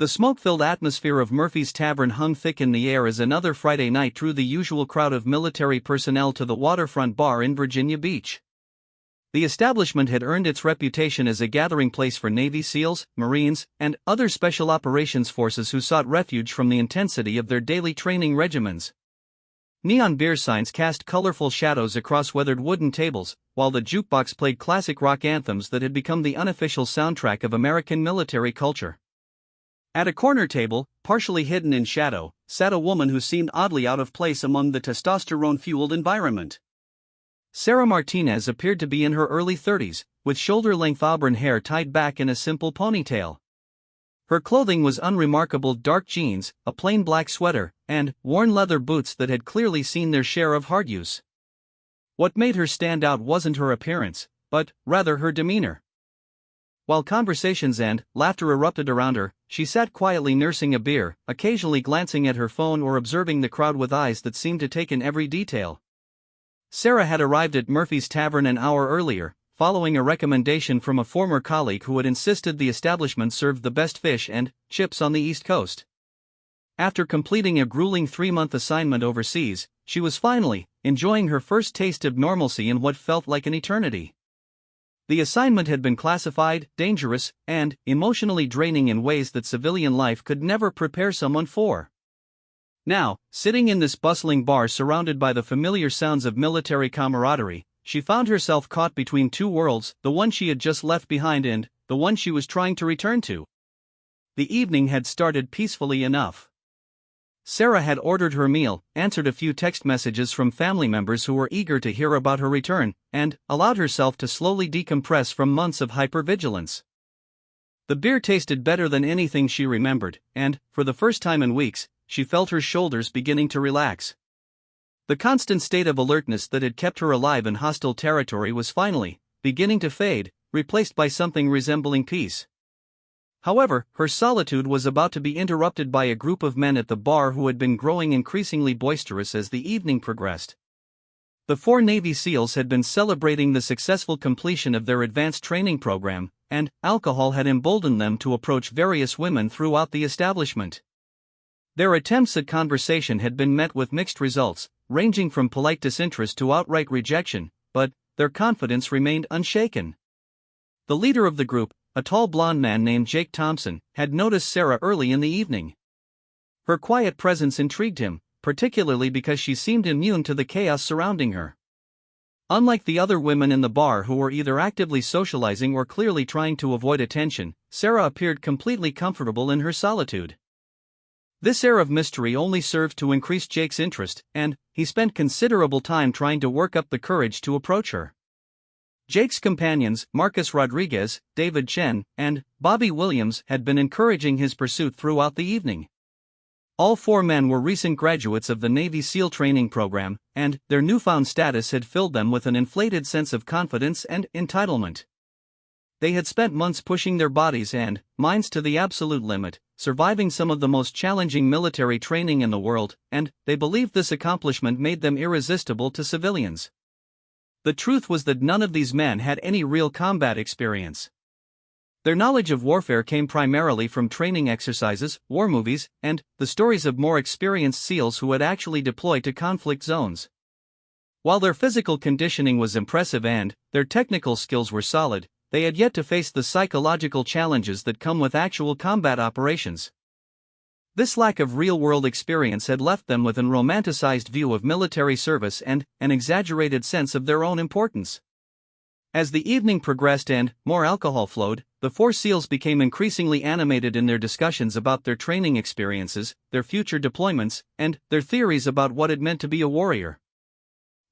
The smoke-filled atmosphere of Murphy's Tavern hung thick in the air as another Friday night drew the usual crowd of military personnel to the waterfront bar in Virginia Beach. The establishment had earned its reputation as a gathering place for Navy SEALs, Marines, and other special operations forces who sought refuge from the intensity of their daily training regimens. Neon beer signs cast colorful shadows across weathered wooden tables, while the jukebox played classic rock anthems that had become the unofficial soundtrack of American military culture. At a corner table, partially hidden in shadow, sat a woman who seemed oddly out of place among the testosterone-fueled environment. Sarah Martinez appeared to be in her early 30s, with shoulder-length auburn hair tied back in a simple ponytail. Her clothing was unremarkable: dark jeans, a plain black sweater, and worn leather boots that had clearly seen their share of hard use. What made her stand out wasn't her appearance, but rather her demeanor. While conversations and laughter erupted around her, she sat quietly nursing a beer, occasionally glancing at her phone or observing the crowd with eyes that seemed to take in every detail. Sarah had arrived at Murphy's Tavern an hour earlier, following a recommendation from a former colleague who had insisted the establishment served the best fish and chips on the East Coast. After completing a grueling 3-month assignment overseas, she was finally enjoying her first taste of normalcy in what felt like an eternity. The assignment had been classified dangerous and emotionally draining in ways that civilian life could never prepare someone for. Now, sitting in this bustling bar surrounded by the familiar sounds of military camaraderie, she found herself caught between two worlds, the one she had just left behind and the one she was trying to return to. The evening had started peacefully enough. Sarah had ordered her meal, answered a few text messages from family members who were eager to hear about her return, and allowed herself to slowly decompress from months of hypervigilance. The beer tasted better than anything she remembered, and, for the first time in weeks, she felt her shoulders beginning to relax. The constant state of alertness that had kept her alive in hostile territory was finally beginning to fade, replaced by something resembling peace. However, her solitude was about to be interrupted by a group of men at the bar who had been growing increasingly boisterous as the evening progressed. The 4 Navy SEALs had been celebrating the successful completion of their advanced training program, and alcohol had emboldened them to approach various women throughout the establishment. Their attempts at conversation had been met with mixed results, ranging from polite disinterest to outright rejection, but their confidence remained unshaken. The leader of the group, a tall blond man named Jake Thompson, had noticed Sarah early in the evening. Her quiet presence intrigued him, particularly because she seemed immune to the chaos surrounding her. Unlike the other women in the bar who were either actively socializing or clearly trying to avoid attention, Sarah appeared completely comfortable in her solitude. This air of mystery only served to increase Jake's interest, and he spent considerable time trying to work up the courage to approach her. Jake's companions, Marcus Rodriguez, David Chen, and Bobby Williams, had been encouraging his pursuit throughout the evening. All 4 men were recent graduates of the Navy SEAL training program, and their newfound status had filled them with an inflated sense of confidence and entitlement. They had spent months pushing their bodies and minds to the absolute limit, surviving some of the most challenging military training in the world, and they believed this accomplishment made them irresistible to civilians. The truth was that none of these men had any real combat experience. Their knowledge of warfare came primarily from training exercises, war movies, and the stories of more experienced SEALs who had actually deployed to conflict zones. While their physical conditioning was impressive and their technical skills were solid, they had yet to face the psychological challenges that come with actual combat operations. This lack of real-world experience had left them with an romanticized view of military service and an exaggerated sense of their own importance. As the evening progressed and more alcohol flowed, the 4 SEALs became increasingly animated in their discussions about their training experiences, their future deployments, and their theories about what it meant to be a warrior.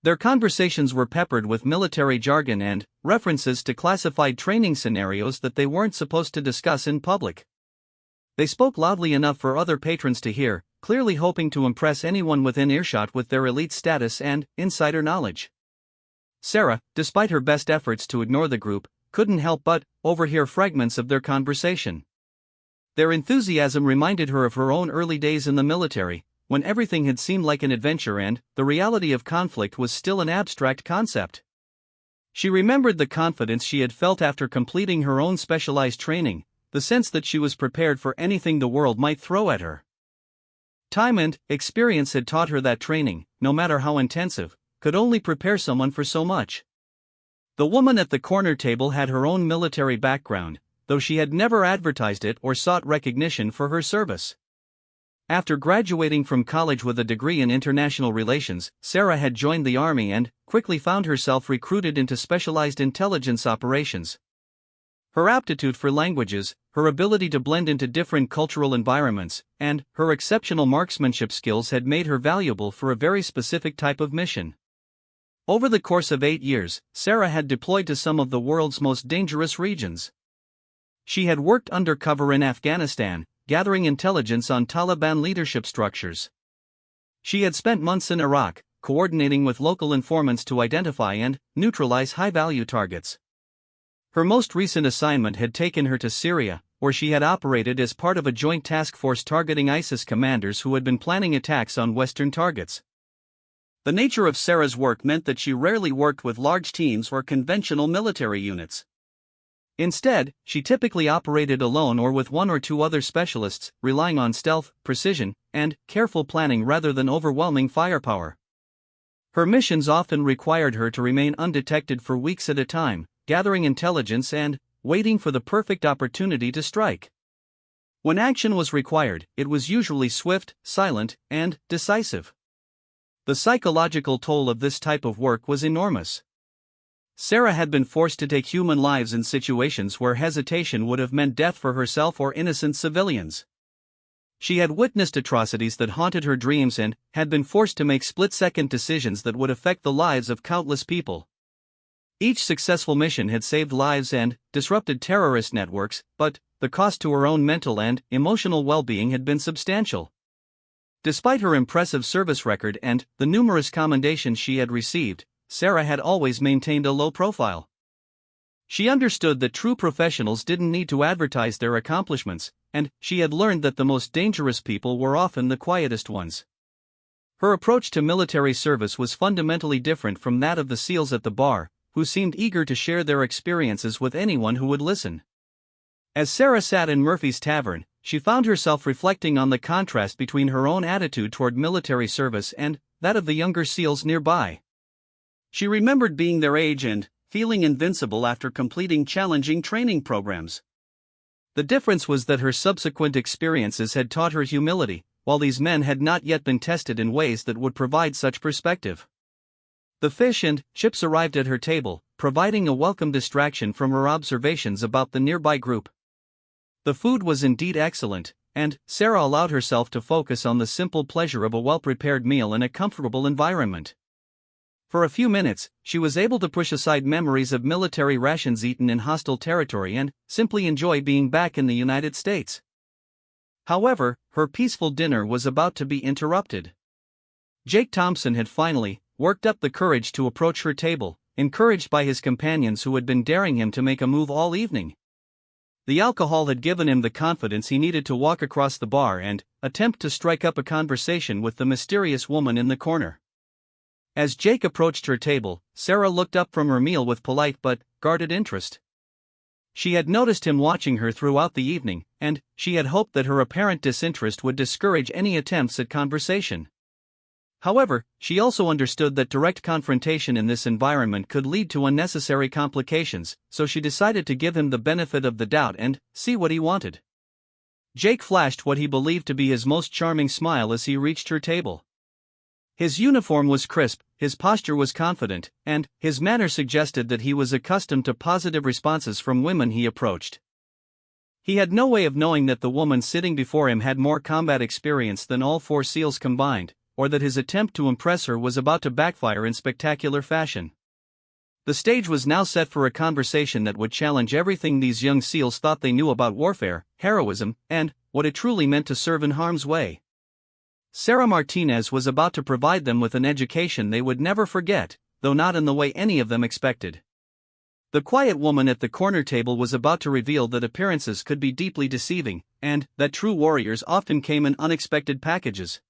Their conversations were peppered with military jargon and references to classified training scenarios that they weren't supposed to discuss in public. They spoke loudly enough for other patrons to hear, clearly hoping to impress anyone within earshot with their elite status and insider knowledge. Sarah, despite her best efforts to ignore the group, couldn't help but overhear fragments of their conversation. Their enthusiasm reminded her of her own early days in the military, when everything had seemed like an adventure and the reality of conflict was still an abstract concept. She remembered the confidence she had felt after completing her own specialized training, the sense that she was prepared for anything the world might throw at her. Time and experience had taught her that training, no matter how intensive, could only prepare someone for so much. The woman at the corner table had her own military background, though she had never advertised it or sought recognition for her service. After graduating from college with a degree in international relations, Sarah had joined the army and quickly found herself recruited into specialized intelligence operations. Her aptitude for languages, her ability to blend into different cultural environments, and her exceptional marksmanship skills had made her valuable for a very specific type of mission. Over the course of 8 years, Sarah had deployed to some of the world's most dangerous regions. She had worked undercover in Afghanistan, gathering intelligence on Taliban leadership structures. She had spent months in Iraq, coordinating with local informants to identify and neutralize high-value targets. Her most recent assignment had taken her to Syria, where she had operated as part of a joint task force targeting ISIS commanders who had been planning attacks on Western targets. The nature of Sarah's work meant that she rarely worked with large teams or conventional military units. Instead, she typically operated alone or with 1 or 2 other specialists, relying on stealth, precision, and careful planning rather than overwhelming firepower. Her missions often required her to remain undetected for weeks at a time, gathering intelligence and waiting for the perfect opportunity to strike. When action was required, it was usually swift, silent, and decisive. The psychological toll of this type of work was enormous. Sarah had been forced to take human lives in situations where hesitation would have meant death for herself or innocent civilians. She had witnessed atrocities that haunted her dreams and had been forced to make split-second decisions that would affect the lives of countless people. Each successful mission had saved lives and disrupted terrorist networks, but the cost to her own mental and emotional well-being had been substantial. Despite her impressive service record and the numerous commendations she had received, Sarah had always maintained a low profile. She understood that true professionals didn't need to advertise their accomplishments, and she had learned that the most dangerous people were often the quietest ones. Her approach to military service was fundamentally different from that of the SEALs at the bar, who seemed eager to share their experiences with anyone who would listen. As Sarah sat in Murphy's Tavern, she found herself reflecting on the contrast between her own attitude toward military service and that of the younger SEALs nearby. She remembered being their age and feeling invincible after completing challenging training programs. The difference was that her subsequent experiences had taught her humility, while these men had not yet been tested in ways that would provide such perspective. The fish and chips arrived at her table, providing a welcome distraction from her observations about the nearby group. The food was indeed excellent, and Sarah allowed herself to focus on the simple pleasure of a well-prepared meal in a comfortable environment. For a few minutes, she was able to push aside memories of military rations eaten in hostile territory and simply enjoy being back in the United States. However, her peaceful dinner was about to be interrupted. Jake Thompson had finally worked up the courage to approach her table, encouraged by his companions who had been daring him to make a move all evening. The alcohol had given him the confidence he needed to walk across the bar and attempt to strike up a conversation with the mysterious woman in the corner. As Jake approached her table, Sarah looked up from her meal with polite but guarded interest. She had noticed him watching her throughout the evening, and she had hoped that her apparent disinterest would discourage any attempts at conversation. However, she also understood that direct confrontation in this environment could lead to unnecessary complications, so she decided to give him the benefit of the doubt and see what he wanted. Jake flashed what he believed to be his most charming smile as he reached her table. His uniform was crisp, his posture was confident, and his manner suggested that he was accustomed to positive responses from women he approached. He had no way of knowing that the woman sitting before him had more combat experience than all 4 SEALs combined, or that his attempt to impress her was about to backfire in spectacular fashion. The stage was now set for a conversation that would challenge everything these young SEALs thought they knew about warfare, heroism, and what it truly meant to serve in harm's way. Sarah Martinez was about to provide them with an education they would never forget, though not in the way any of them expected. The quiet woman at the corner table was about to reveal that appearances could be deeply deceiving, and that true warriors often came in unexpected packages.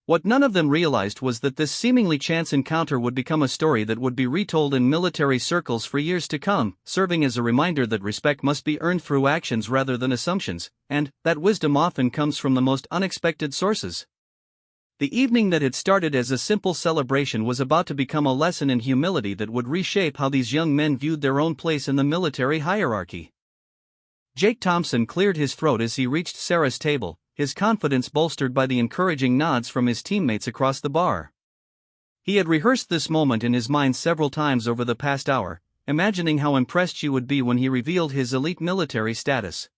What none of them realized was that this seemingly chance encounter would become a story that would be retold in military circles for years to come, serving as a reminder that respect must be earned through actions rather than assumptions, and that wisdom often comes from the most unexpected sources. The evening that had started as a simple celebration was about to become a lesson in humility that would reshape how these young men viewed their own place in the military hierarchy. Jake Thompson cleared his throat as he reached Sarah's table, his confidence bolstered by the encouraging nods from his teammates across the bar. He had rehearsed this moment in his mind several times over the past hour, imagining how impressed she would be when he revealed his elite military status.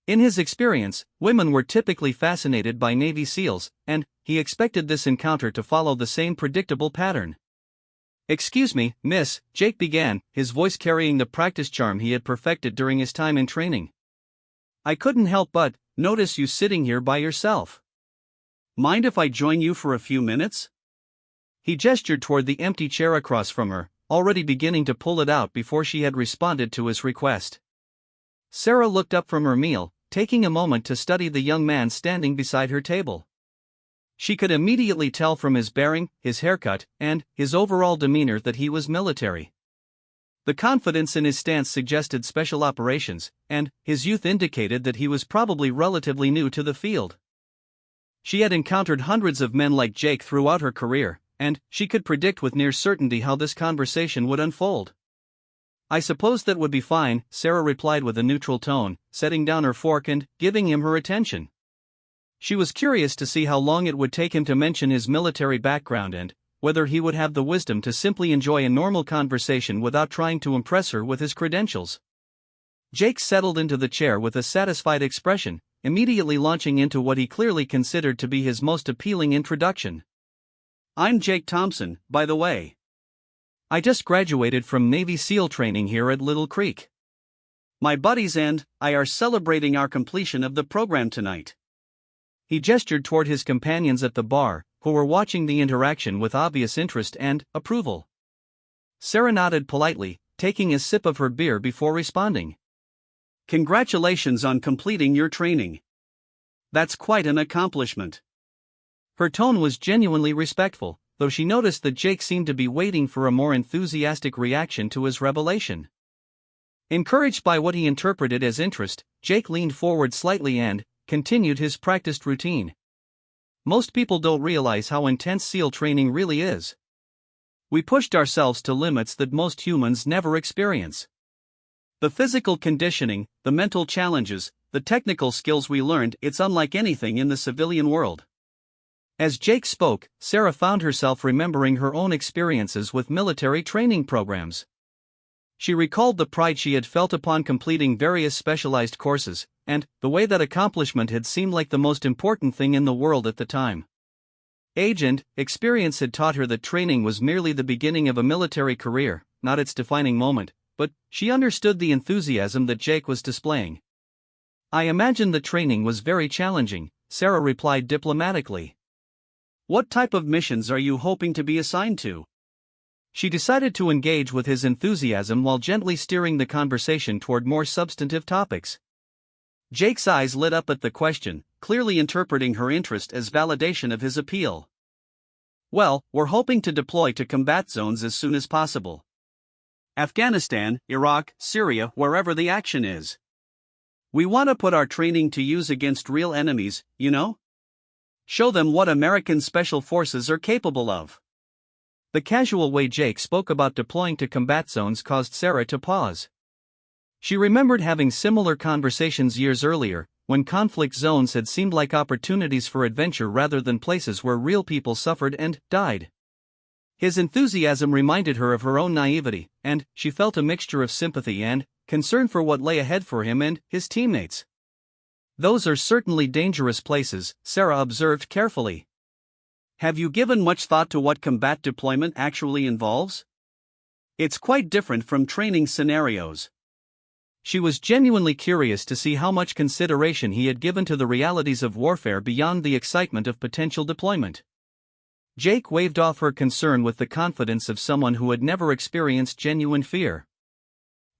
In his experience, women were typically fascinated by Navy SEALs, and he expected this encounter to follow the same predictable pattern. "Excuse me, miss," Jake began, his voice carrying the practice charm he had perfected during his time in training. "I couldn't help but notice you sitting here by yourself. Mind if I join you for a few minutes?" He gestured toward the empty chair across from her, already beginning to pull it out before she had responded to his request. Sarah looked up from her meal, taking a moment to study the young man standing beside her table. She could immediately tell from his bearing, his haircut, and his overall demeanor that he was military. The confidence in his stance suggested special operations, and his youth indicated that he was probably relatively new to the field. She had encountered hundreds of men like Jake throughout her career, and she could predict with near certainty how this conversation would unfold. "I suppose that would be fine," Sarah replied with a neutral tone, setting down her fork and giving him her attention. She was curious to see how long it would take him to mention his military background and whether he would have the wisdom to simply enjoy a normal conversation without trying to impress her with his credentials. Jake settled into the chair with a satisfied expression, immediately launching into what he clearly considered to be his most appealing introduction. "I'm Jake Thompson, by the way. I just graduated from Navy SEAL training here at Little Creek. My buddies and I are celebrating our completion of the program tonight." He gestured toward his companions at the bar, who were watching the interaction with obvious interest and approval. Sarah nodded politely, taking a sip of her beer before responding. "Congratulations on completing your training. That's quite an accomplishment." Her tone was genuinely respectful, though she noticed that Jake seemed to be waiting for a more enthusiastic reaction to his revelation. Encouraged by what he interpreted as interest, Jake leaned forward slightly and continued his practiced routine. "Most people don't realize how intense SEAL training really is. We pushed ourselves to limits that most humans never experience. The physical conditioning, the mental challenges, the technical skills we learned, it's unlike anything in the civilian world." As Jake spoke, Sarah found herself remembering her own experiences with military training programs. She recalled the pride she had felt upon completing various specialized courses, and the way that accomplishment had seemed like the most important thing in the world at the time. Age and experience had taught her that training was merely the beginning of a military career, not its defining moment, but she understood the enthusiasm that Jake was displaying. "I imagine the training was very challenging," Sarah replied diplomatically. "What type of missions are you hoping to be assigned to?" She decided to engage with his enthusiasm while gently steering the conversation toward more substantive topics. Jake's eyes lit up at the question, clearly interpreting her interest as validation of his appeal. "Well, we're hoping to deploy to combat zones as soon as possible. Afghanistan, Iraq, Syria, wherever the action is. We want to put our training to use against real enemies, you know? Show them what American Special Forces are capable of." The casual way Jake spoke about deploying to combat zones caused Sarah to pause. She remembered having similar conversations years earlier, when conflict zones had seemed like opportunities for adventure rather than places where real people suffered and died. His enthusiasm reminded her of her own naivety, and she felt a mixture of sympathy and concern for what lay ahead for him and his teammates. "Those are certainly dangerous places," Sarah observed carefully. "Have you given much thought to what combat deployment actually involves? It's quite different from training scenarios." She was genuinely curious to see how much consideration he had given to the realities of warfare beyond the excitement of potential deployment. Jake waved off her concern with the confidence of someone who had never experienced genuine fear.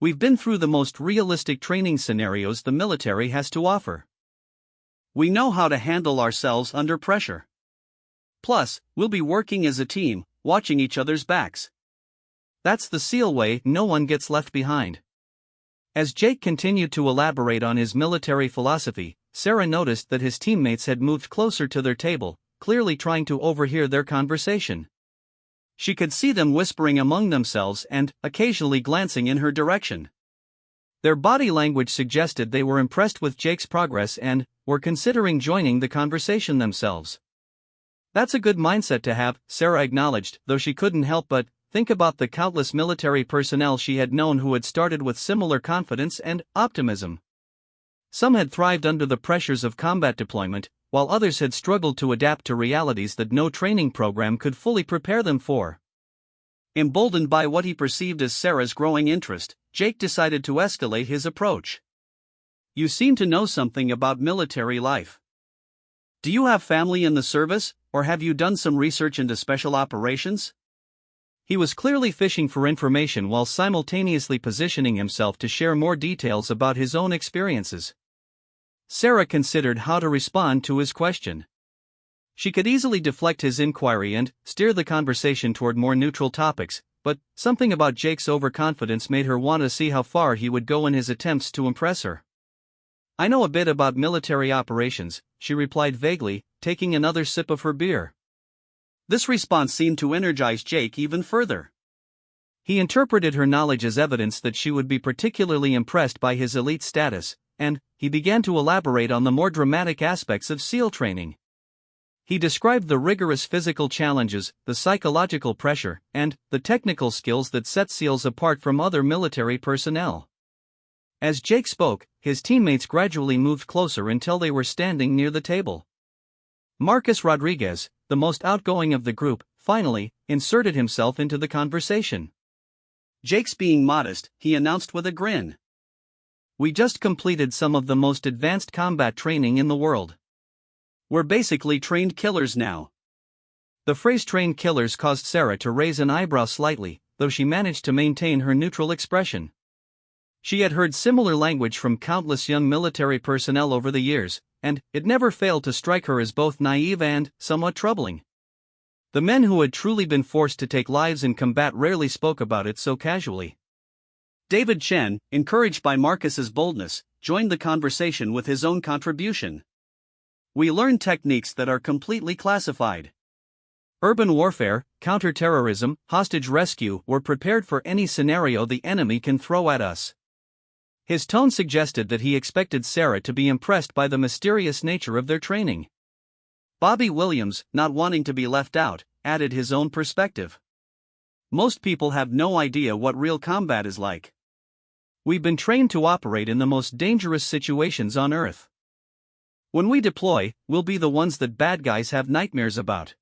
"We've been through the most realistic training scenarios the military has to offer. We know how to handle ourselves under pressure. Plus, we'll be working as a team, watching each other's backs. That's the SEAL way, no one gets left behind. As Jake continued to elaborate on his military philosophy, Sarah noticed that his teammates had moved closer to their table, clearly trying to overhear their conversation. She could see them whispering among themselves and occasionally glancing in her direction. Their body language suggested they were impressed with Jake's progress and were considering joining the conversation themselves. That's a good mindset to have, Sarah acknowledged, though she couldn't help but think about the countless military personnel she had known who had started with similar confidence and optimism. Some had thrived under the pressures of combat deployment, while others had struggled to adapt to realities that no training program could fully prepare them for. Emboldened by what he perceived as Sarah's growing interest, Jake decided to escalate his approach. You seem to know something about military life. Do you have family in the service, or have you done some research into special operations? He was clearly fishing for information while simultaneously positioning himself to share more details about his own experiences. Sarah considered how to respond to his question. She could easily deflect his inquiry and steer the conversation toward more neutral topics, but something about Jake's overconfidence made her want to see how far he would go in his attempts to impress her. I know a bit about military operations, she replied vaguely, taking another sip of her beer. This response seemed to energize Jake even further. He interpreted her knowledge as evidence that she would be particularly impressed by his elite status, and he began to elaborate on the more dramatic aspects of SEAL training. He described the rigorous physical challenges, the psychological pressure, and the technical skills that set SEALs apart from other military personnel. As Jake spoke, his teammates gradually moved closer until they were standing near the table. Marcus Rodriguez, the most outgoing of the group, finally inserted himself into the conversation. Jake's being modest, he announced with a grin. We just completed some of the most advanced combat training in the world. We're basically trained killers now. The phrase trained killers caused Sarah to raise an eyebrow slightly, though she managed to maintain her neutral expression. She had heard similar language from countless young military personnel over the years, and it never failed to strike her as both naive and somewhat troubling. The men who had truly been forced to take lives in combat rarely spoke about it so casually. David Chen, encouraged by Marcus's boldness, joined the conversation with his own contribution. We learned techniques that are completely classified. Urban warfare, counterterrorism, hostage rescue, we're prepared for any scenario the enemy can throw at us. His tone suggested that he expected Sarah to be impressed by the mysterious nature of their training. Bobby Williams, not wanting to be left out, added his own perspective. Most people have no idea what real combat is like. We've been trained to operate in the most dangerous situations on Earth. When we deploy, we'll be the ones that bad guys have nightmares about.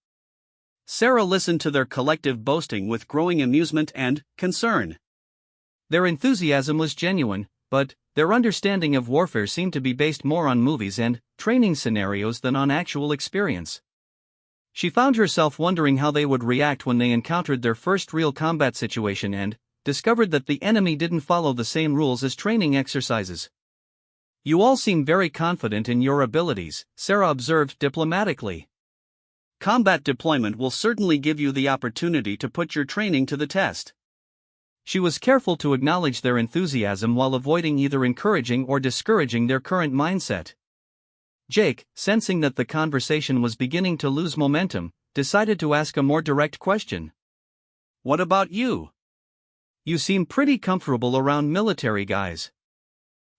Sarah listened to their collective boasting with growing amusement and concern. Their enthusiasm was genuine, but their understanding of warfare seemed to be based more on movies and training scenarios than on actual experience. She found herself wondering how they would react when they encountered their first real combat situation and discovered that the enemy didn't follow the same rules as training exercises. You all seem very confident in your abilities, Sarah observed diplomatically. Combat deployment will certainly give you the opportunity to put your training to the test. She was careful to acknowledge their enthusiasm while avoiding either encouraging or discouraging their current mindset. Jake, sensing that the conversation was beginning to lose momentum, decided to ask a more direct question. What about you? You seem pretty comfortable around military guys.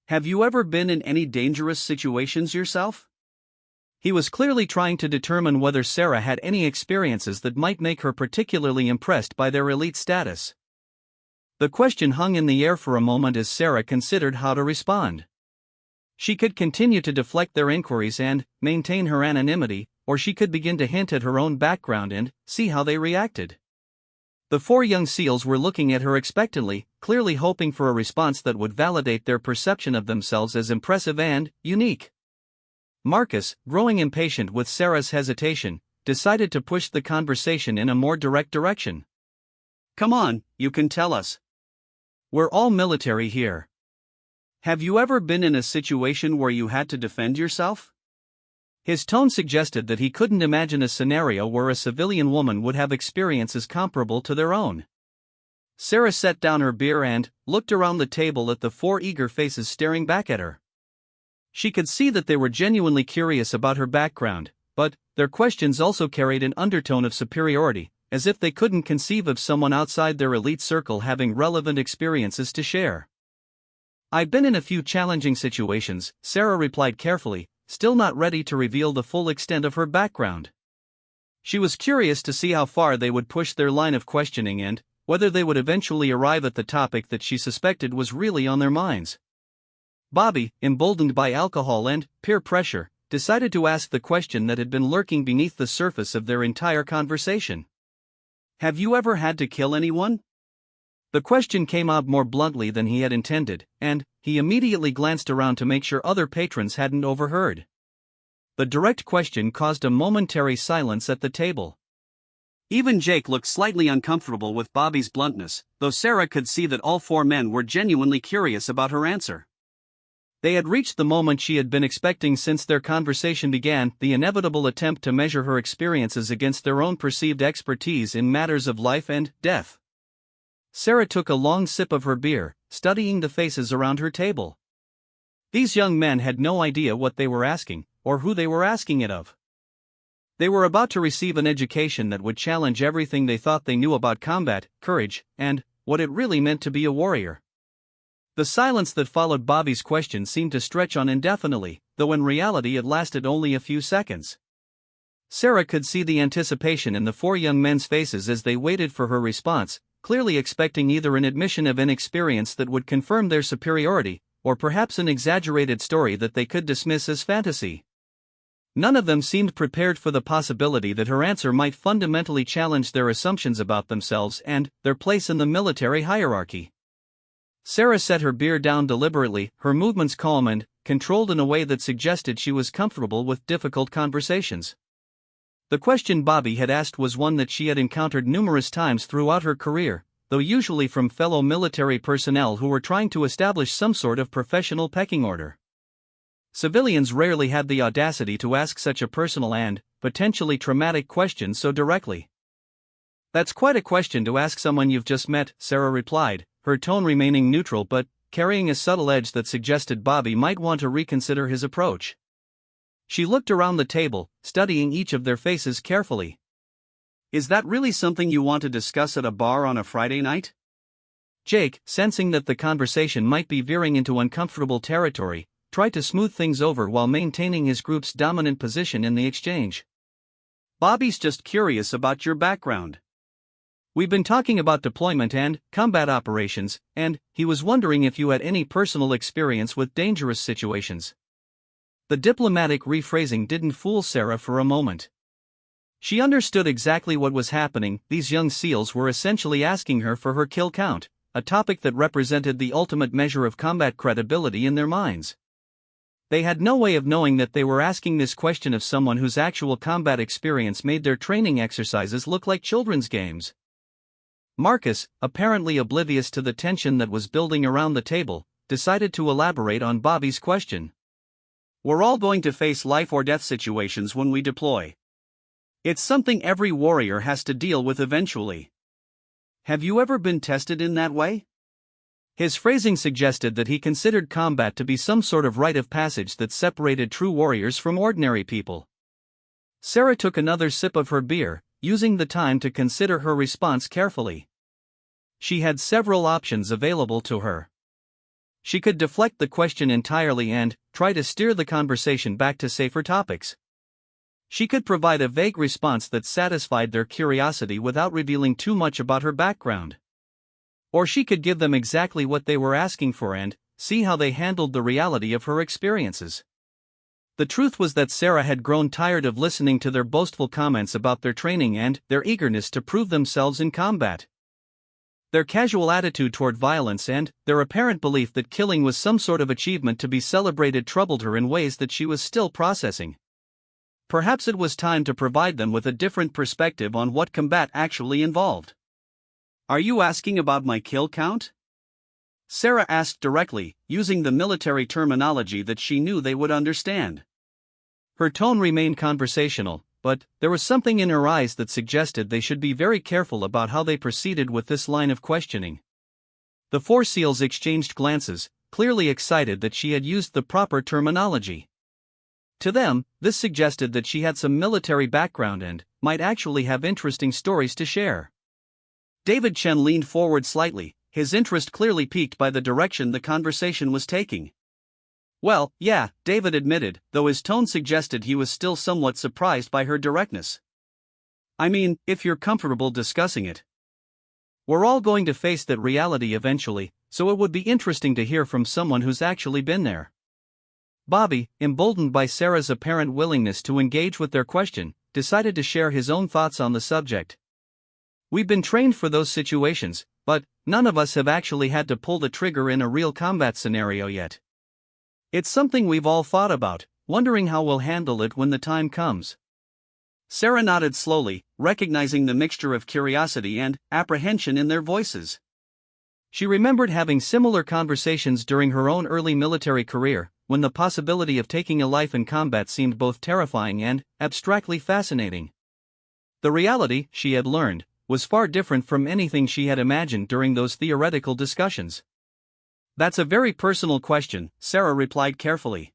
Have you ever been in any dangerous situations yourself? He was clearly trying to determine whether Sarah had any experiences that might make her particularly impressed by their elite status. The question hung in the air for a moment as Sarah considered how to respond. She could continue to deflect their inquiries and maintain her anonymity, or she could begin to hint at her own background and see how they reacted. The four young SEALs were looking at her expectantly, clearly hoping for a response that would validate their perception of themselves as impressive and unique. Marcus, growing impatient with Sarah's hesitation, decided to push the conversation in a more direct direction. Come on, you can tell us. We're all military here. Have you ever been in a situation where you had to defend yourself? His tone suggested that he couldn't imagine a scenario where a civilian woman would have experiences comparable to their own. Sarah set down her beer and looked around the table at the four eager faces staring back at her. She could see that they were genuinely curious about her background, but their questions also carried an undertone of superiority, as if they couldn't conceive of someone outside their elite circle having relevant experiences to share. "I've been in a few challenging situations," Sarah replied carefully, still not ready to reveal the full extent of her background. She was curious to see how far they would push their line of questioning and whether they would eventually arrive at the topic that she suspected was really on their minds. Bobby, emboldened by alcohol and peer pressure, decided to ask the question that had been lurking beneath the surface of their entire conversation. "Have you ever had to kill anyone?" The question came out more bluntly than he had intended, and he immediately glanced around to make sure other patrons hadn't overheard. The direct question caused a momentary silence at the table. Even Jake looked slightly uncomfortable with Bobby's bluntness, though Sarah could see that all four men were genuinely curious about her answer. They had reached the moment she had been expecting since their conversation began, the inevitable attempt to measure her experiences against their own perceived expertise in matters of life and death. Sarah took a long sip of her beer, studying the faces around her table. These young men had no idea what they were asking, or who they were asking it of. They were about to receive an education that would challenge everything they thought they knew about combat, courage, and what it really meant to be a warrior. The silence that followed Bobby's question seemed to stretch on indefinitely, though in reality it lasted only a few seconds. Sarah could see the anticipation in the four young men's faces as they waited for her response, clearly expecting either an admission of inexperience that would confirm their superiority, or perhaps an exaggerated story that they could dismiss as fantasy. None of them seemed prepared for the possibility that her answer might fundamentally challenge their assumptions about themselves and their place in the military hierarchy. Sarah set her beer down deliberately, her movements calm and controlled in a way that suggested she was comfortable with difficult conversations. The question Bobby had asked was one that she had encountered numerous times throughout her career, though usually from fellow military personnel who were trying to establish some sort of professional pecking order. Civilians rarely had the audacity to ask such a personal and potentially traumatic question so directly. "That's quite a question to ask someone you've just met," Sarah replied, her tone remaining neutral but carrying a subtle edge that suggested Bobby might want to reconsider his approach. She looked around the table, studying each of their faces carefully. "Is that really something you want to discuss at a bar on a Friday night?" Jake, sensing that the conversation might be veering into uncomfortable territory, tried to smooth things over while maintaining his group's dominant position in the exchange. "Bobby's just curious about your background. We've been talking about deployment and combat operations, and he was wondering if you had any personal experience with dangerous situations." The diplomatic rephrasing didn't fool Sarah for a moment. She understood exactly what was happening. These young SEALs were essentially asking her for her kill count, a topic that represented the ultimate measure of combat credibility in their minds. They had no way of knowing that they were asking this question of someone whose actual combat experience made their training exercises look like children's games. Marcus, apparently oblivious to the tension that was building around the table, decided to elaborate on Bobby's question. "We're all going to face life or death situations when we deploy. It's something every warrior has to deal with eventually. Have you ever been tested in that way?" His phrasing suggested that he considered combat to be some sort of rite of passage that separated true warriors from ordinary people. Sarah took another sip of her beer, using the time to consider her response carefully. She had several options available to her. She could deflect the question entirely and try to steer the conversation back to safer topics. She could provide a vague response that satisfied their curiosity without revealing too much about her background. Or she could give them exactly what they were asking for and see how they handled the reality of her experiences. The truth was that Sarah had grown tired of listening to their boastful comments about their training and their eagerness to prove themselves in combat. Their casual attitude toward violence and their apparent belief that killing was some sort of achievement to be celebrated troubled her in ways that she was still processing. Perhaps it was time to provide them with a different perspective on what combat actually involved. "Are you asking about my kill count?" Sarah asked directly, using the military terminology that she knew they would understand. Her tone remained conversational, but there was something in her eyes that suggested they should be very careful about how they proceeded with this line of questioning. The four seals exchanged glances, clearly excited that she had used the proper terminology. To them, this suggested that she had some military background and might actually have interesting stories to share. David Chen leaned forward slightly, his interest clearly piqued by the direction the conversation was taking. Well, yeah, David admitted, though his tone suggested he was still somewhat surprised by her directness. I mean, if you're comfortable discussing it. We're all going to face that reality eventually, so it would be interesting to hear from someone who's actually been there. Bobby, emboldened by Sarah's apparent willingness to engage with their question, decided to share his own thoughts on the subject. We've been trained for those situations, but none of us have actually had to pull the trigger in a real combat scenario yet. It's something we've all thought about, wondering how we'll handle it when the time comes. Sarah nodded slowly, recognizing the mixture of curiosity and apprehension in their voices. She remembered having similar conversations during her own early military career, when the possibility of taking a life in combat seemed both terrifying and abstractly fascinating. The reality, she had learned, was far different from anything she had imagined during those theoretical discussions. That's a very personal question, Sarah replied carefully.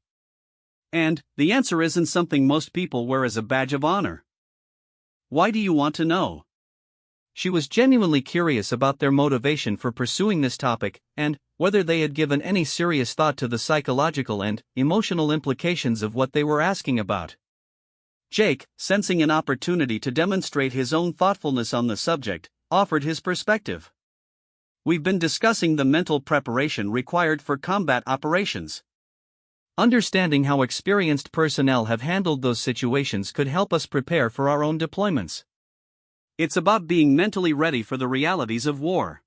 And the answer isn't something most people wear as a badge of honor. Why do you want to know? She was genuinely curious about their motivation for pursuing this topic, and whether they had given any serious thought to the psychological and emotional implications of what they were asking about. Jake, sensing an opportunity to demonstrate his own thoughtfulness on the subject, offered his perspective. We've been discussing the mental preparation required for combat operations. Understanding how experienced personnel have handled those situations could help us prepare for our own deployments. It's about being mentally ready for the realities of war.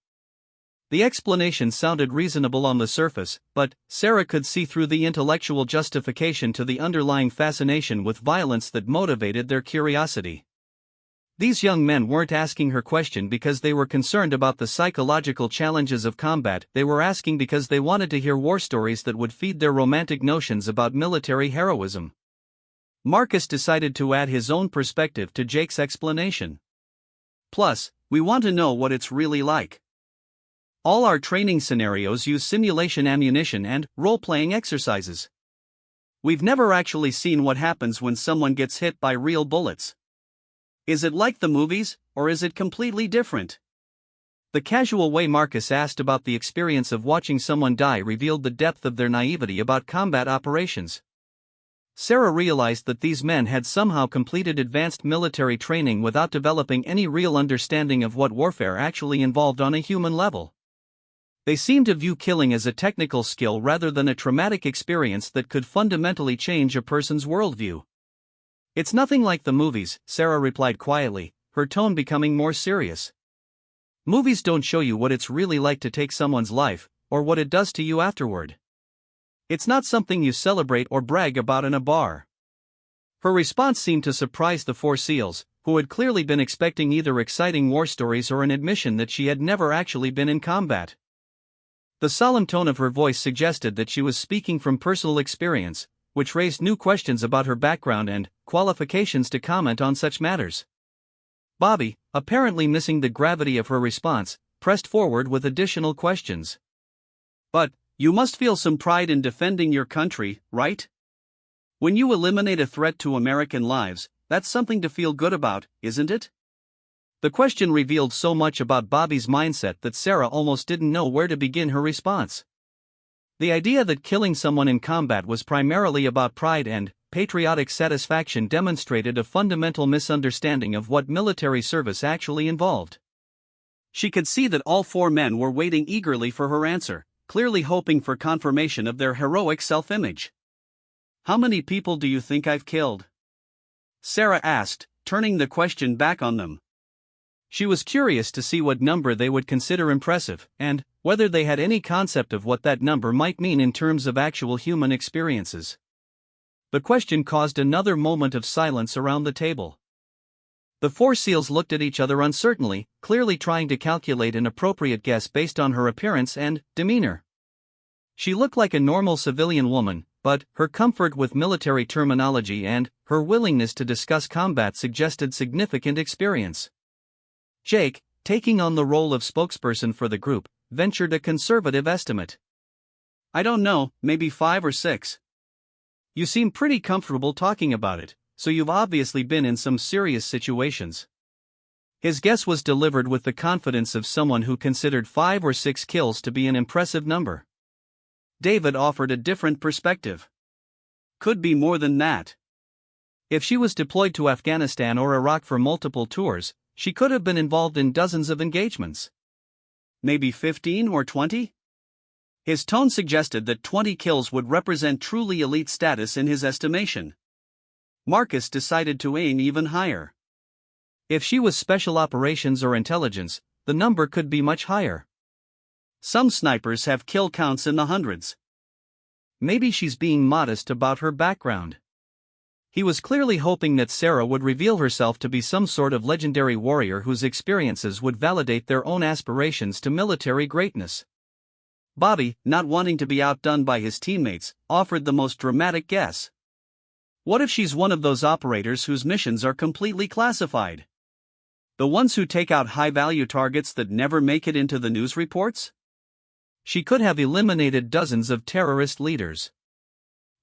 The explanation sounded reasonable on the surface, but Sarah could see through the intellectual justification to the underlying fascination with violence that motivated their curiosity. These young men weren't asking her question because they were concerned about the psychological challenges of combat, they were asking because they wanted to hear war stories that would feed their romantic notions about military heroism. Marcus decided to add his own perspective to Jake's explanation. Plus, we want to know what it's really like. All our training scenarios use simulation ammunition and role-playing exercises. We've never actually seen what happens when someone gets hit by real bullets. Is it like the movies, or is it completely different? The casual way Marcus asked about the experience of watching someone die revealed the depth of their naivety about combat operations. Sarah realized that these men had somehow completed advanced military training without developing any real understanding of what warfare actually involved on a human level. They seemed to view killing as a technical skill rather than a traumatic experience that could fundamentally change a person's worldview. It's nothing like the movies, Sarah replied quietly, her tone becoming more serious. Movies don't show you what it's really like to take someone's life, or what it does to you afterward. It's not something you celebrate or brag about in a bar. Her response seemed to surprise the four seals, who had clearly been expecting either exciting war stories or an admission that she had never actually been in combat. The solemn tone of her voice suggested that she was speaking from personal experience, which raised new questions about her background and qualifications to comment on such matters. Bobby, apparently missing the gravity of her response, pressed forward with additional questions. But you must feel some pride in defending your country, right? When you eliminate a threat to American lives, that's something to feel good about, isn't it? The question revealed so much about Bobby's mindset that Sarah almost didn't know where to begin her response. The idea that killing someone in combat was primarily about pride and patriotic satisfaction demonstrated a fundamental misunderstanding of what military service actually involved. She could see that all four men were waiting eagerly for her answer, clearly hoping for confirmation of their heroic self-image. How many people do you think I've killed? Sarah asked, turning the question back on them. She was curious to see what number they would consider impressive, and whether they had any concept of what that number might mean in terms of actual human experiences. The question caused another moment of silence around the table. The four seals looked at each other uncertainly, clearly trying to calculate an appropriate guess based on her appearance and demeanor. She looked like a normal civilian woman, but her comfort with military terminology and her willingness to discuss combat suggested significant experience. Jake, taking on the role of spokesperson for the group, ventured a conservative estimate. "I don't know, maybe 5 or 6. You seem pretty comfortable talking about it, so you've obviously been in some serious situations." His guess was delivered with the confidence of someone who considered 5 or 6 kills to be an impressive number. David offered a different perspective. "Could be more than that. If she was deployed to Afghanistan or Iraq for multiple tours, she could have been involved in dozens of engagements. Maybe 15 or 20? His tone suggested that 20 kills would represent truly elite status in his estimation. Marcus decided to aim even higher. If she was special operations or intelligence, the number could be much higher. Some snipers have kill counts in the hundreds. Maybe she's being modest about her background. He was clearly hoping that Sarah would reveal herself to be some sort of legendary warrior whose experiences would validate their own aspirations to military greatness. Bobby, not wanting to be outdone by his teammates, offered the most dramatic guess. "What if she's one of those operators whose missions are completely classified? The ones who take out high-value targets that never make it into the news reports? She could have eliminated dozens of terrorist leaders."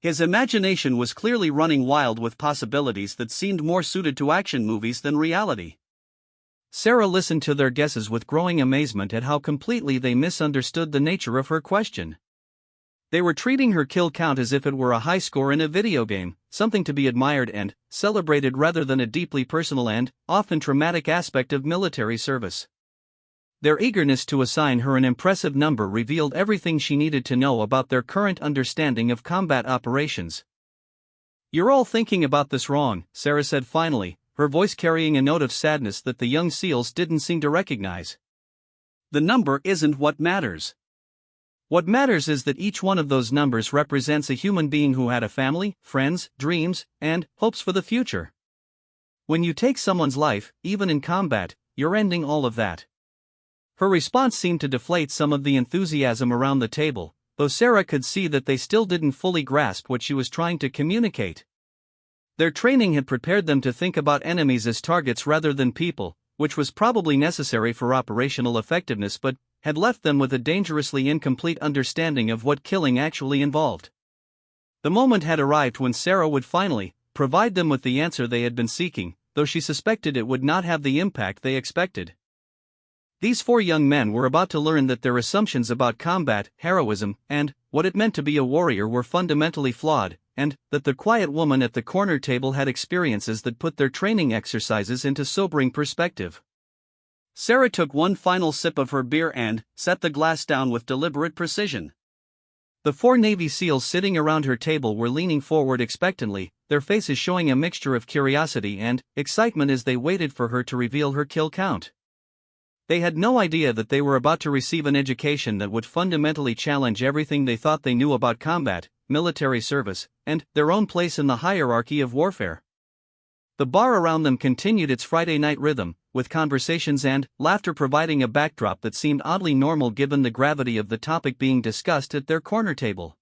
His imagination was clearly running wild with possibilities that seemed more suited to action movies than reality. Sarah listened to their guesses with growing amazement at how completely they misunderstood the nature of her question. They were treating her kill count as if it were a high score in a video game, something to be admired and celebrated rather than a deeply personal and often traumatic aspect of military service. Their eagerness to assign her an impressive number revealed everything she needed to know about their current understanding of combat operations. "You're all thinking about this wrong," Sarah said finally, her voice carrying a note of sadness that the young SEALs didn't seem to recognize. "The number isn't what matters. What matters is that each one of those numbers represents a human being who had a family, friends, dreams, and hopes for the future. When you take someone's life, even in combat, you're ending all of that." Her response seemed to deflate some of the enthusiasm around the table, though Sarah could see that they still didn't fully grasp what she was trying to communicate. Their training had prepared them to think about enemies as targets rather than people, which was probably necessary for operational effectiveness but had left them with a dangerously incomplete understanding of what killing actually involved. The moment had arrived when Sarah would finally provide them with the answer they had been seeking, though she suspected it would not have the impact they expected. These 4 young men were about to learn that their assumptions about combat, heroism, and what it meant to be a warrior were fundamentally flawed, and that the quiet woman at the corner table had experiences that put their training exercises into sobering perspective. Sarah took one final sip of her beer and set the glass down with deliberate precision. The 4 Navy SEALs sitting around her table were leaning forward expectantly, their faces showing a mixture of curiosity and excitement as they waited for her to reveal her kill count. They had no idea that they were about to receive an education that would fundamentally challenge everything they thought they knew about combat, military service, and their own place in the hierarchy of warfare. The bar around them continued its Friday night rhythm, with conversations and laughter providing a backdrop that seemed oddly normal given the gravity of the topic being discussed at their corner table.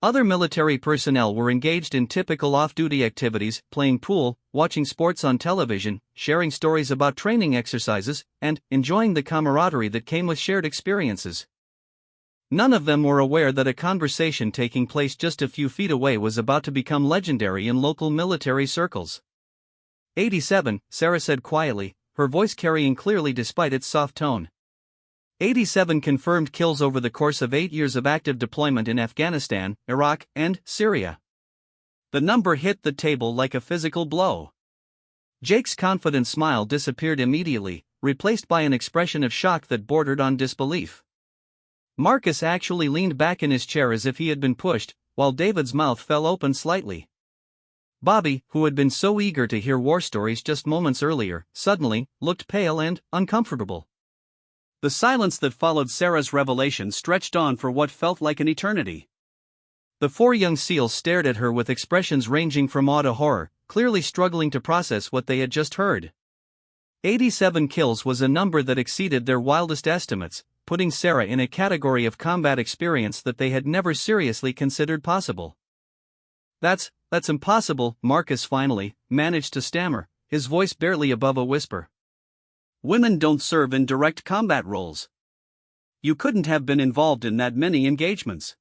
Other military personnel were engaged in typical off-duty activities, playing pool, watching sports on television, sharing stories about training exercises, and enjoying the camaraderie that came with shared experiences. None of them were aware that a conversation taking place just a few feet away was about to become legendary in local military circles. 87, Sarah said quietly, her voice carrying clearly despite its soft tone. 87 confirmed kills over the course of 8 years of active deployment in Afghanistan, Iraq, and Syria. The number hit the table like a physical blow. Jake's confident smile disappeared immediately, replaced by an expression of shock that bordered on disbelief. Marcus actually leaned back in his chair as if he had been pushed, while David's mouth fell open slightly. Bobby, who had been so eager to hear war stories just moments earlier, suddenly looked pale and uncomfortable. The silence that followed Sarah's revelation stretched on for what felt like an eternity. The 4 young SEALs stared at her with expressions ranging from awe to horror, clearly struggling to process what they had just heard. 87 kills was a number that exceeded their wildest estimates, putting Sarah in a category of combat experience that they had never seriously considered possible. That's impossible, Marcus finally managed to stammer, his voice barely above a whisper. Women don't serve in direct combat roles. You couldn't have been involved in that many engagements.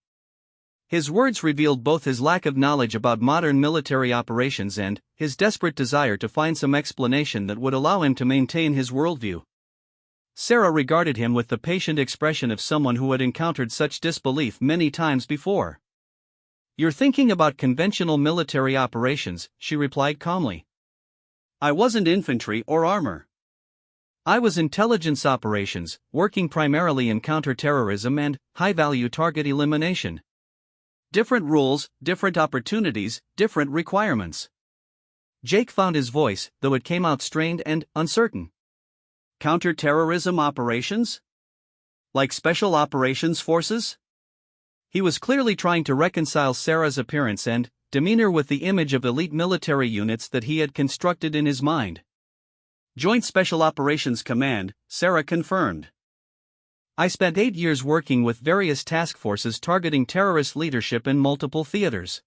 His words revealed both his lack of knowledge about modern military operations and his desperate desire to find some explanation that would allow him to maintain his worldview. Sarah regarded him with the patient expression of someone who had encountered such disbelief many times before. You're thinking about conventional military operations, she replied calmly. I wasn't infantry or armor. I was intelligence operations, working primarily in counterterrorism and high-value target elimination. Different rules, different opportunities, different requirements. Jake found his voice, though it came out strained and uncertain. Counterterrorism operations? Like special operations forces? He was clearly trying to reconcile Sarah's appearance and demeanor with the image of elite military units that he had constructed in his mind. Joint Special Operations Command, Sarah confirmed. I spent 8 years working with various task forces targeting terrorist leadership in multiple theaters.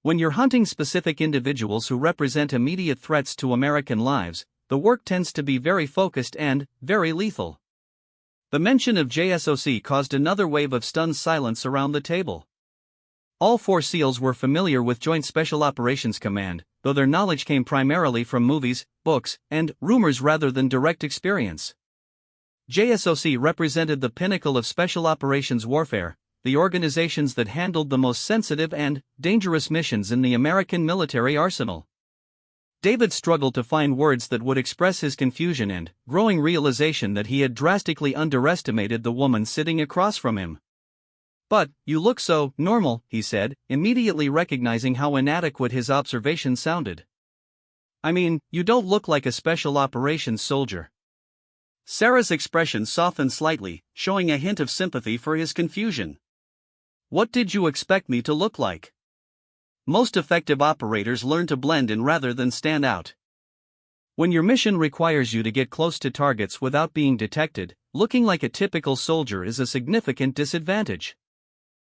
When you're hunting specific individuals who represent immediate threats to American lives, the work tends to be very focused and very lethal. The mention of JSOC caused another wave of stunned silence around the table. All 4 SEALs were familiar with Joint Special Operations Command, though their knowledge came primarily from movies, books, and rumors rather than direct experience. JSOC represented the pinnacle of special operations warfare, the organizations that handled the most sensitive and dangerous missions in the American military arsenal. David struggled to find words that would express his confusion and growing realization that he had drastically underestimated the woman sitting across from him. But, you look so normal, he said, immediately recognizing how inadequate his observation sounded. I mean, you don't look like a special operations soldier. Sarah's expression softened slightly, showing a hint of sympathy for his confusion. What did you expect me to look like? Most effective operators learn to blend in rather than stand out. When your mission requires you to get close to targets without being detected, looking like a typical soldier is a significant disadvantage.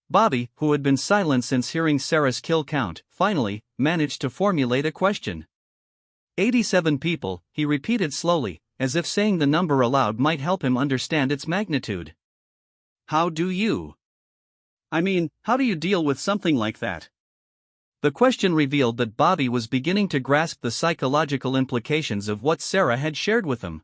Bobby, who had been silent since hearing Sarah's kill count, finally managed to formulate a question. 87 people, he repeated slowly, as if saying the number aloud might help him understand its magnitude. How do you deal with something like that? The question revealed that Bobby was beginning to grasp the psychological implications of what Sarah had shared with him.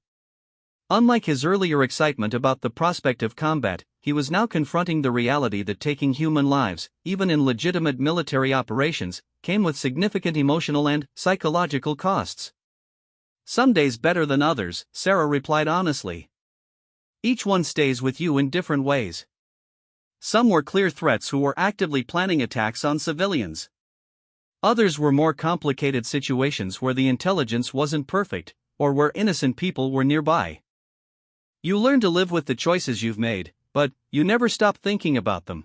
Unlike his earlier excitement about the prospect of combat, he was now confronting the reality that taking human lives, even in legitimate military operations, came with significant emotional and psychological costs. Some days better than others, Sarah replied honestly. Each one stays with you in different ways. Some were clear threats who were actively planning attacks on civilians. Others were more complicated situations where the intelligence wasn't perfect, or where innocent people were nearby. You learn to live with the choices you've made, but you never stop thinking about them.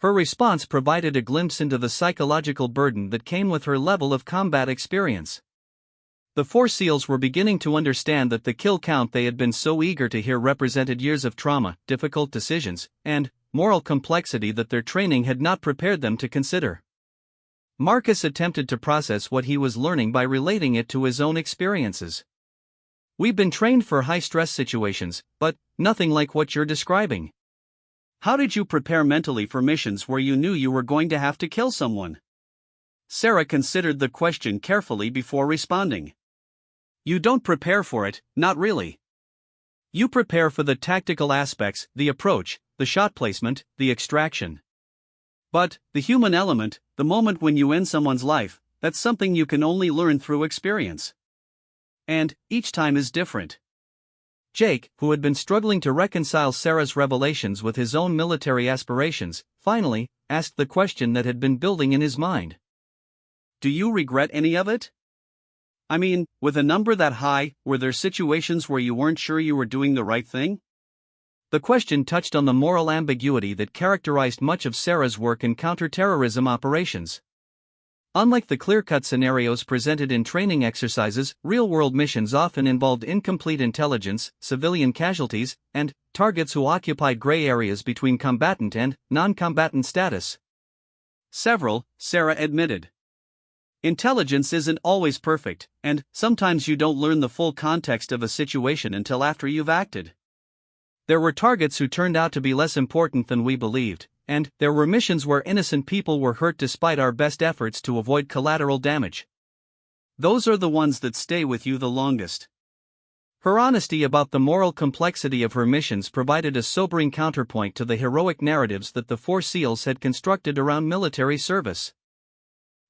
Her response provided a glimpse into the psychological burden that came with her level of combat experience. The 4 SEALs were beginning to understand that the kill count they had been so eager to hear represented years of trauma, difficult decisions, and moral complexity that their training had not prepared them to consider. Marcus attempted to process what he was learning by relating it to his own experiences. We've been trained for high-stress situations, but nothing like what you're describing. How did you prepare mentally for missions where you knew you were going to have to kill someone? Sarah considered the question carefully before responding. You don't prepare for it, not really. You prepare for the tactical aspects, the approach, the shot placement, the extraction. But, the human element, the moment when you end someone's life, that's something you can only learn through experience. And, each time is different. Jake, who had been struggling to reconcile Sarah's revelations with his own military aspirations, finally asked the question that had been building in his mind. Do you regret any of it? I mean, with a number that high, were there situations where you weren't sure you were doing the right thing? The question touched on the moral ambiguity that characterized much of Sarah's work in counterterrorism operations. Unlike the clear-cut scenarios presented in training exercises, real-world missions often involved incomplete intelligence, civilian casualties, and targets who occupied gray areas between combatant and non-combatant status. Several, Sarah admitted. Intelligence isn't always perfect, and sometimes you don't learn the full context of a situation until after you've acted. There were targets who turned out to be less important than we believed, and there were missions where innocent people were hurt despite our best efforts to avoid collateral damage. Those are the ones that stay with you the longest. Her honesty about the moral complexity of her missions provided a sobering counterpoint to the heroic narratives that the Four SEALs had constructed around military service.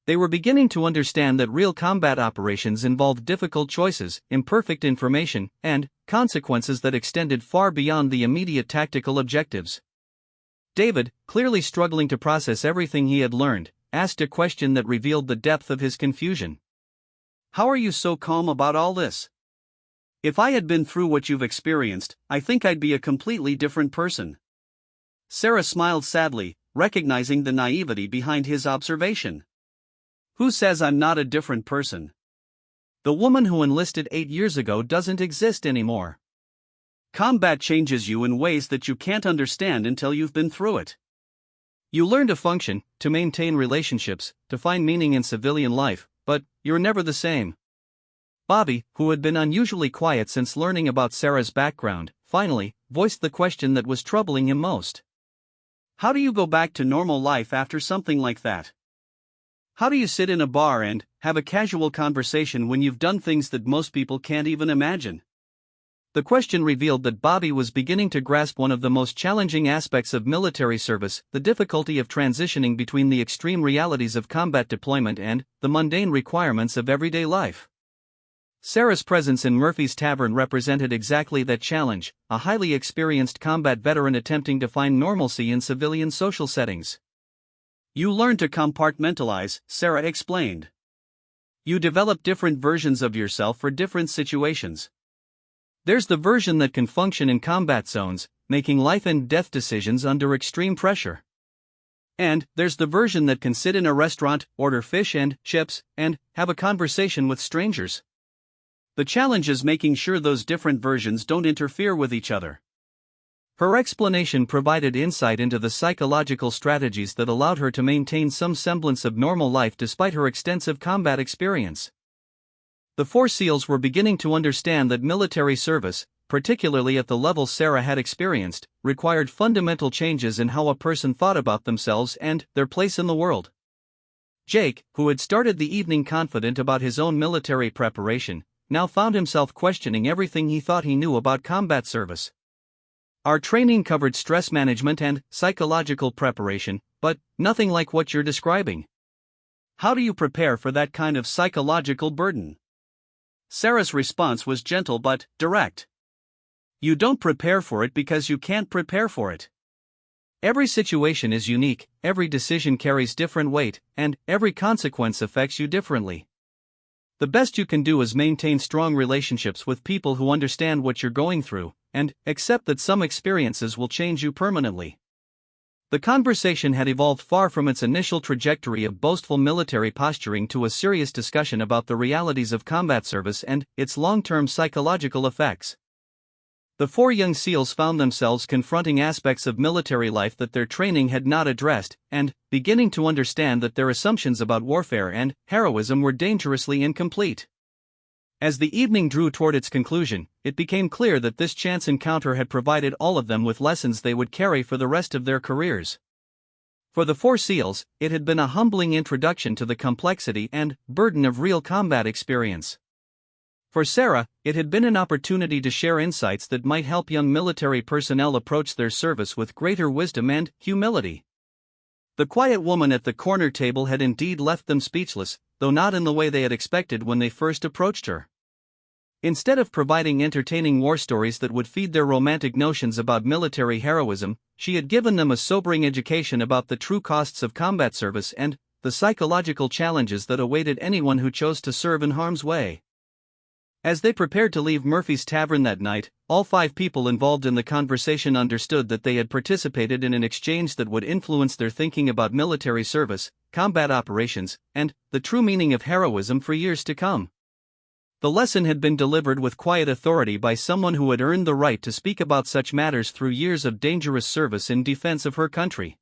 They were beginning to understand that real combat operations involved difficult choices, imperfect information, and consequences that extended far beyond the immediate tactical objectives. David, clearly struggling to process everything he had learned, asked a question that revealed the depth of his confusion. "How are you so calm about all this? If I had been through what you've experienced, I think I'd be a completely different person." Sarah smiled sadly, recognizing the naivety behind his observation. "Who says I'm not a different person? The woman who enlisted 8 years ago doesn't exist anymore. Combat changes you in ways that you can't understand until you've been through it. You learn to function, to maintain relationships, to find meaning in civilian life, but you're never the same." Bobby, who had been unusually quiet since learning about Sarah's background, finally voiced the question that was troubling him most. "How do you go back to normal life after something like that? How do you sit in a bar and have a casual conversation when you've done things that most people can't even imagine?" The question revealed that Bobby was beginning to grasp one of the most challenging aspects of military service, the difficulty of transitioning between the extreme realities of combat deployment and the mundane requirements of everyday life. Sarah's presence in Murphy's Tavern represented exactly that challenge, a highly experienced combat veteran attempting to find normalcy in civilian social settings. "You learn to compartmentalize," Sarah explained. "You develop different versions of yourself for different situations. There's the version that can function in combat zones, making life and death decisions under extreme pressure. And there's the version that can sit in a restaurant, order fish and chips, and have a conversation with strangers. The challenge is making sure those different versions don't interfere with each other." Her explanation provided insight into the psychological strategies that allowed her to maintain some semblance of normal life despite her extensive combat experience. The Four SEALs were beginning to understand that military service, particularly at the level Sarah had experienced, required fundamental changes in how a person thought about themselves and their place in the world. Jake, who had started the evening confident about his own military preparation, now found himself questioning everything he thought he knew about combat service. "Our training covered stress management and psychological preparation, but nothing like what you're describing. How do you prepare for that kind of psychological burden?" Sarah's response was gentle but direct. "You don't prepare for it because you can't prepare for it. Every situation is unique, every decision carries different weight, and every consequence affects you differently. The best you can do is maintain strong relationships with people who understand what you're going through, and accept that some experiences will change you permanently." The conversation had evolved far from its initial trajectory of boastful military posturing to a serious discussion about the realities of combat service and its long-term psychological effects. The four young SEALs found themselves confronting aspects of military life that their training had not addressed, and beginning to understand that their assumptions about warfare and heroism were dangerously incomplete. As the evening drew toward its conclusion, it became clear that this chance encounter had provided all of them with lessons they would carry for the rest of their careers. For the Four SEALs, it had been a humbling introduction to the complexity and burden of real combat experience. For Sarah, it had been an opportunity to share insights that might help young military personnel approach their service with greater wisdom and humility. The quiet woman at the corner table had indeed left them speechless, though not in the way they had expected when they first approached her. Instead of providing entertaining war stories that would feed their romantic notions about military heroism, she had given them a sobering education about the true costs of combat service and the psychological challenges that awaited anyone who chose to serve in harm's way. As they prepared to leave Murphy's Tavern that night, all 5 people involved in the conversation understood that they had participated in an exchange that would influence their thinking about military service, combat operations, and the true meaning of heroism for years to come. The lesson had been delivered with quiet authority by someone who had earned the right to speak about such matters through years of dangerous service in defense of her country.